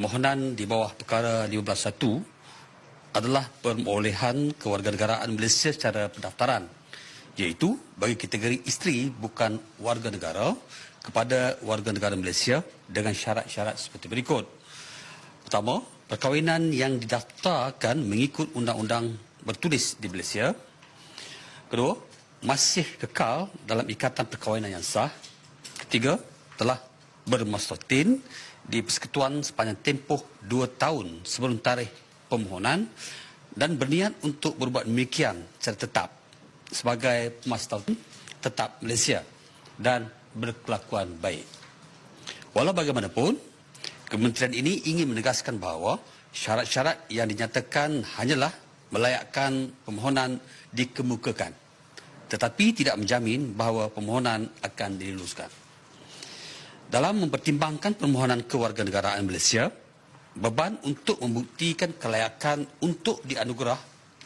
permohonan di bawah perkara 15.1 adalah perolehan kewarganegaraan Malaysia secara pendaftaran, iaitu bagi kategori isteri bukan warga negara kepada warga negara Malaysia dengan syarat-syarat seperti berikut. Pertama, perkahwinan yang didaftarkan mengikut undang-undang bertulis di Malaysia. Kedua, masih kekal dalam ikatan perkahwinan yang sah. Ketiga, telah bermaslahatin di persekutuan sepanjang tempoh 2 tahun sebelum tarikh permohonan dan berniat untuk berbuat demikian secara tetap sebagai pemaslahatin tetap Malaysia dan berkelakuan baik. Walau bagaimanapun, kementerian ini ingin menegaskan bahawa syarat-syarat yang dinyatakan hanyalah melayakkan permohonan dikemukakan, tetapi tidak menjamin bahawa permohonan akan diluluskan. Dalam mempertimbangkan permohonan kewarganegaraan Malaysia, beban untuk membuktikan kelayakan untuk dianugerah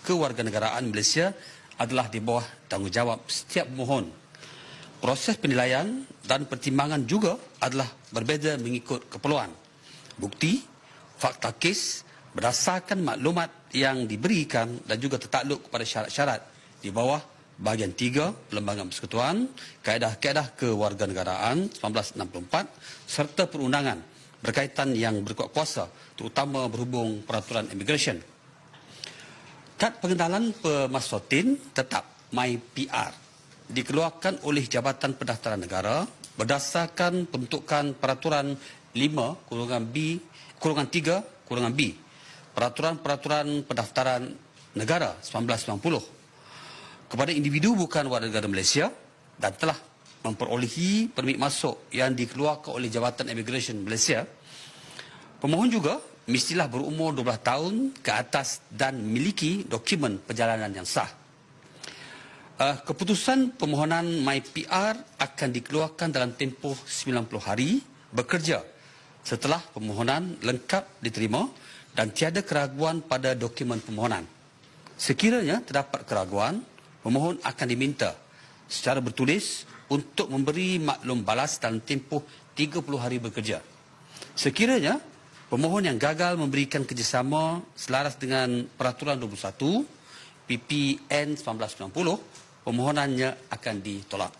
kewarganegaraan Malaysia adalah di bawah tanggungjawab setiap pemohon. Proses penilaian dan pertimbangan juga adalah berbeza mengikut keperluan. Bukti, fakta kes berdasarkan maklumat yang diberikan dan juga tertakluk kepada syarat-syarat di bawah bahagian 3 Perlembagaan Persekutuan, Kaedah-Kaedah Kewarganegaraan 1964 serta perundangan berkaitan yang berkuat kuasa, terutama berhubung peraturan immigration. Kad pengenalan pemaslahatin tetap MyPR dikeluarkan oleh Jabatan Pendaftaran Negara berdasarkan pembentukan peraturan 5-B-3-B Peraturan-Peraturan Pendaftaran Negara 1990 kepada individu bukan warga negara Malaysia dan telah memperolehi permit masuk yang dikeluarkan oleh Jabatan Immigration Malaysia. Pemohon juga mestilah berumur 12 tahun ke atas dan memiliki dokumen perjalanan yang sah. Keputusan permohonan MyPR akan dikeluarkan dalam tempoh 90 hari bekerja setelah permohonan lengkap diterima dan tiada keraguan pada dokumen permohonan. Sekiranya terdapat keraguan, pemohon akan diminta secara bertulis untuk memberi maklum balas dalam tempoh 30 hari bekerja. Sekiranya pemohon yang gagal memberikan kerjasama selaras dengan Peraturan 21 PPN 1990, permohonannya akan ditolak.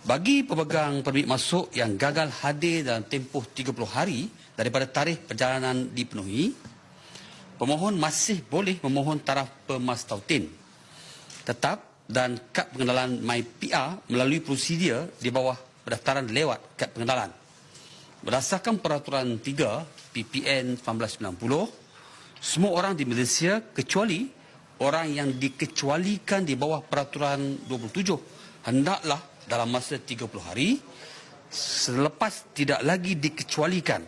Bagi pemegang permit masuk yang gagal hadir dalam tempoh 30 hari daripada tarikh perjalanan dipenuhi, pemohon masih boleh memohon taraf pemaslahatin tetap dan kad pengenalan MyPR melalui prosedur di bawah pendaftaran lewat kad pengenalan. Berdasarkan Peraturan 3 PPN 1990, semua orang di Malaysia kecuali orang yang dikecualikan di bawah Peraturan 27 hendaklah dalam masa 30 hari selepas tidak lagi dikecualikan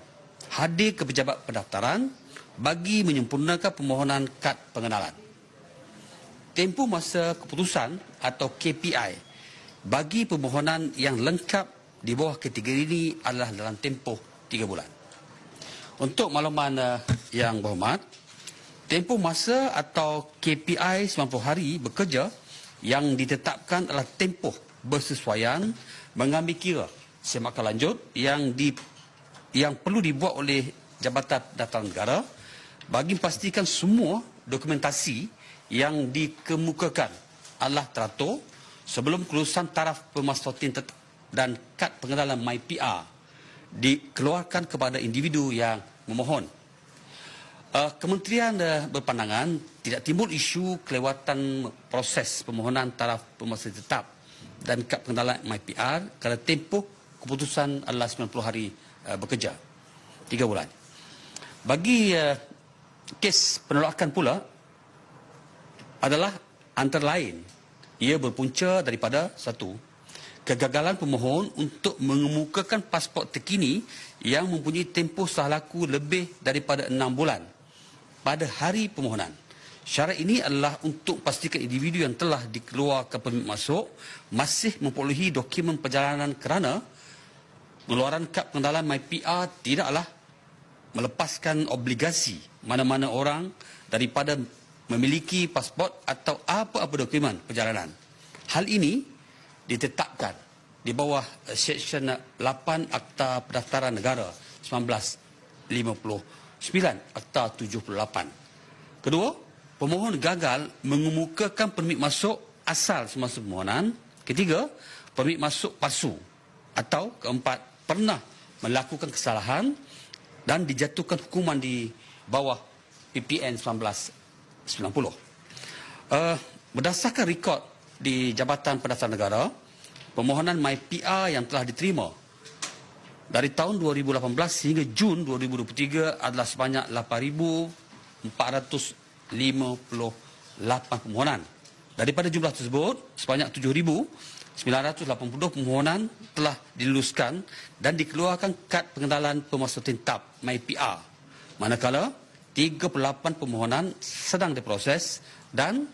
hadir ke pejabat pendaftaran bagi menyempurnakan permohonan kad pengenalan. Tempoh masa keputusan atau KPI bagi permohonan yang lengkap di bawah kategori ini adalah dalam tempoh 3 bulan. Untuk makluman yang berhormat, tempoh masa atau KPI 90 hari bekerja yang ditetapkan adalah tempoh bersesuaian mengambil kira semakan lanjut yang perlu dibuat oleh Jabatan Pendaftaran Negara bagi memastikan semua dokumentasi yang dikemukakan adalah teratur sebelum kelulusan taraf pemaslahatin tetap dan kad pengenalan MyPR dikeluarkan kepada individu yang memohon. Kementerian berpandangan tidak timbul isu kelewatan proses permohonan taraf pemaslahatin tetap dan kad pengenalan MyPR kerana tempoh keputusan adalah 90 hari bekerja, 3 bulan. Bagi kes penolakan pula adalah antara lain ia berpunca daripada satu, kegagalan pemohon untuk mengemukakan pasport terkini yang mempunyai tempoh sah laku lebih daripada 6 bulan pada hari permohonan. Syarat ini adalah untuk pastikan individu yang telah dikeluarkan permit masuk masih memperolehi dokumen perjalanan kerana pengeluaran kad pengenalan MyPR tidaklah melepaskan obligasi mana-mana orang daripada memiliki pasport atau apa-apa dokumen perjalanan. Hal ini ditetapkan di bawah Seksyen 8 Akta Pendaftaran Negara Akta 78. Kedua, pemohon gagal mengemukakan permit masuk asal semasa permohonan. Ketiga, permit masuk palsu. Atau keempat, pernah melakukan kesalahan dan dijatuhkan hukuman di bawah PPN 1990. Berdasarkan rekod di Jabatan Pendaftaran Negara, permohonan MyPR yang telah diterima dari tahun 2018 hingga Jun 2023 adalah sebanyak 8,458 permohonan. Daripada jumlah tersebut, sebanyak 7,980 permohonan telah diluluskan dan dikeluarkan kad pengenalan pemerintah tetap MyPR. Manakala 38 permohonan sedang diproses dan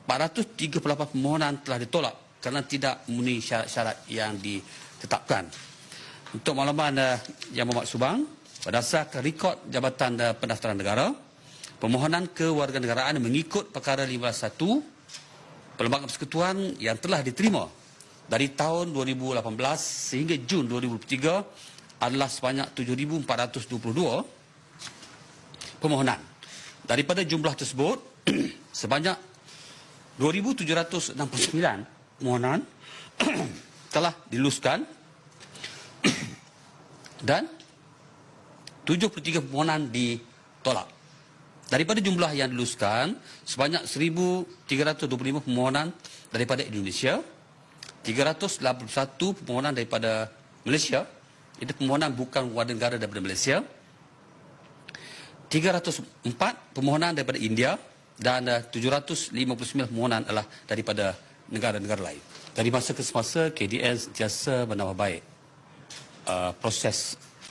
438 permohonan telah ditolak kerana tidak memenuhi syarat-syarat yang ditetapkan. Untuk makluman Yang Berhormat Subang, berdasarkan rekod Jabatan Pendaftaran Negara, permohonan kewarganegaraan mengikut perkara 15.1 Perlembagaan Persekutuan yang telah diterima dari tahun 2018 sehingga Jun 2023 adalah sebanyak 7,422 permohonan. Daripada jumlah tersebut, sebanyak 2,769 permohonan telah diluluskan dan 73 permohonan ditolak. Daripada jumlah yang diluluskan, sebanyak 1,325 permohonan daripada Indonesia, 381 permohonan daripada Malaysia, itu permohonan bukan warga negara daripada Malaysia, 304 permohonan daripada India dan 759 permohonan adalah daripada negara-negara lain. Dari masa ke semasa, KDN sentiasa menambah baik proses